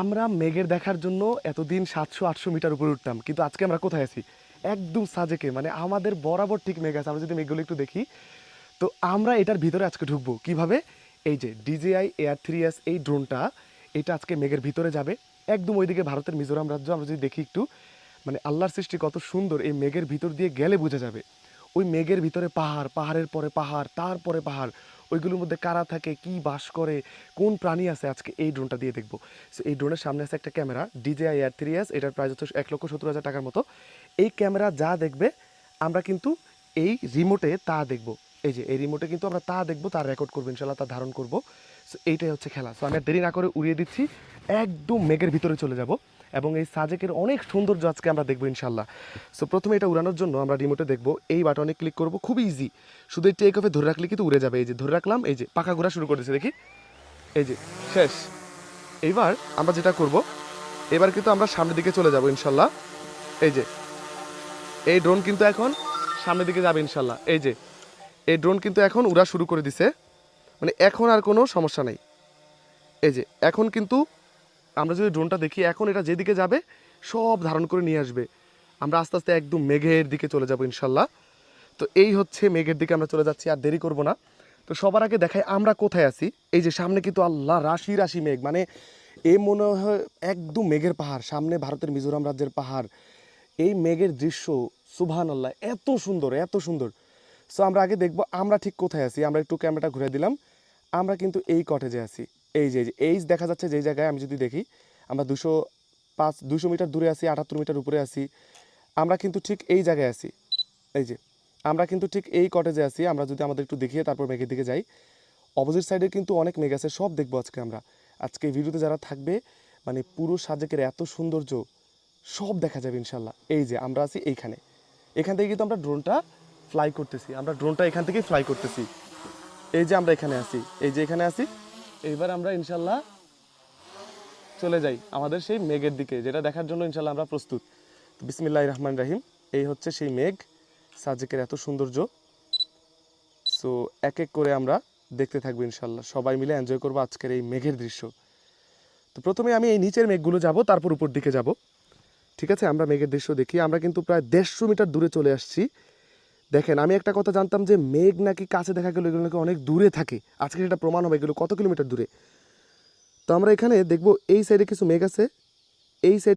আমরা মেঘের দেখার জন্য এতদিন 700-800 মিটার উপরে উঠতাম, কিন্তু আজকে আমরা কোথায় আছি? একদম সাজেকে, মানে আমাদের বরাবর ঠিক মেঘ আছে। আমরা যদি মেঘগুলো একটু দেখি, তো আমরা এটার ভিতরে আজকে ঢুকবো কিভাবে? এই যে DJI Air 3s এই ড্রোনটা, এটা আজকে মেঘের ভিতরে যাবে। একদম ওইদিকে ভারতের মিজোরাম রাজ্য আমরা যদি দেখি একটু, মানে আল্লাহর সৃষ্টি কত সুন্দর, এই মেঘের ভিতর দিয়ে গেলে বোঝা যাবে। ওই মেঘের ভিতরে পাহাড়, পাহাড়ের পরে পাহাড়, তারপরে পাহাড়, ওইগুলোর মধ্যে কারা থাকে, কি বাস করে, কোন প্রাণী আছে, আজকে এই ড্রোনটা দিয়ে দেখবো। সো এই ড্রোনের সামনে আছে একটা ক্যামেরা, DJI Air 3s, এটার প্রাইস হচ্ছে 1,70,000 টাকার মতো। এই ক্যামেরা যা দেখবে আমরা কিন্তু এই রিমোটে তা দেখব। এই যে এই রিমোটে কিন্তু আমরা তা দেখবো, তার রেকর্ড করবো ইনশাল্লাহ, তা ধারণ করবো। সো এইটাই হচ্ছে খেলা। সো আমি আর দেরি না করে উড়িয়ে দিচ্ছি, একদম মেঘের ভিতরে চলে যাব এবং এই সাজেকের অনেক সৌন্দর্য আজকে আমরা দেখবো ইনশাল্লাহ। সো প্রথমে এটা উড়ানোর জন্য আমরা রিমোটে দেখবো, এই বাটনে ক্লিক করব, খুবই ইজি। শুধু এই টেক অফে ধরে রাখলে কিন্তু উড়ে যাবে। এই যে ধরে রাখলাম, এই যে পাখা ঘোরা শুরু করেছে, দেখি, এই যে শেষ। এইবার আমরা যেটা করব, এবার কিন্তু আমরা সামনের দিকে চলে যাব ইনশাল্লাহ। এই যে এই ড্রোন কিন্তু এখন সামনের দিকে যাবে ইনশাল্লাহ। এই যে এই ড্রোন কিন্তু এখন উড়া শুরু করে দিছে, মানে এখন আর কোনো সমস্যা নেই। এই যে এখন কিন্তু আমরা যদি ড্রোনটা দেখি, এখন এটা যেদিকে যাবে সব ধারণ করে নিয়ে আসবে। আমরা আস্তে আস্তে একদম মেঘের দিকে চলে যাব ইনশাল্লাহ। তো এই হচ্ছে মেঘের দিকে আমরা চলে যাচ্ছি, আর দেরি করব না। তো সবার আগে দেখাই আমরা কোথায় আছি। এই যে সামনে কিন্তু আল্লাহ রাশি রাশি মেঘ, মানে এ মনে হয় একদম মেঘের পাহাড়, সামনে ভারতের মিজোরাম রাজ্যের পাহাড়। এই মেঘের দৃশ্য সুবহান আল্লাহ, এত সুন্দর, এত সুন্দর। সো আমরা আগে দেখব আমরা ঠিক কোথায় আছি। আমরা একটু ক্যামেরাটা ঘুরে দিলাম, আমরা কিন্তু এই কটেজে আছি। এই যে এই দেখা যাচ্ছে যেই জায়গায়, আমি যদি দেখি আমরা 200 মিটার দূরে আছি, 78 মিটার উপরে আছি। আমরা কিন্তু ঠিক এই জায়গায় আছি। এই যে আমরা কিন্তু ঠিক এই কটেজে আছি। আমরা যদি আমাদের একটু দেখিয়ে তারপর মেঘের দিকে যাই, অপোজিট সাইডে কিন্তু অনেক মেঘ আছে, সব দেখবো আজকে আমরা। আজকে এই ভিডিওতে যারা থাকবে, মানে পুরো সাজেকের এত সৌন্দর্য সব দেখা যাবে ইনশাল্লাহ। এই যে আমরা আছি এইখানে, এখান থেকে কিন্তু আমরা ড্রোনটা ফ্লাই করতেছি, আমরা ড্রোনটা এখান থেকেই ফ্লাই করতেছি। এই যে আমরা এখানে আছি, এই যে এখানে আছি। এইবার আমরা ইনশাল্লাহ চলে যাই আমাদের সেই মেঘের দিকে, যেটা দেখার জন্য ইনশাল্লাহ আমরা প্রস্তুত। তো বিসমিল্লাহির রহমানির রহিম, এই হচ্ছে সেই মেঘ, সাজেকের এত সৌন্দর্য। সো এক এক করে আমরা দেখতে থাকবো ইনশাল্লাহ, সবাই মিলে এনজয় করবো আজকের এই মেঘের দৃশ্য। তো প্রথমে আমি এই নিচের মেঘগুলো যাব, তারপর উপর দিকে যাব। ঠিক আছে, আমরা মেঘের দৃশ্য দেখি। আমরা কিন্তু প্রায় 150 মিটার দূরে চলে আসছি। দেখেন, আমি একটা কথা জানতাম যে মেঘ নাকি কাছে দেখা গেলো, এগুলো নাকি অনেক দূরে থাকে। আজকে সেটা প্রমাণ হবে, এগুলো কত কিলোমিটার দূরে। তো আমরা এখানে দেখবো এই সাইডে কিছু মেঘ আছে, এই সাইড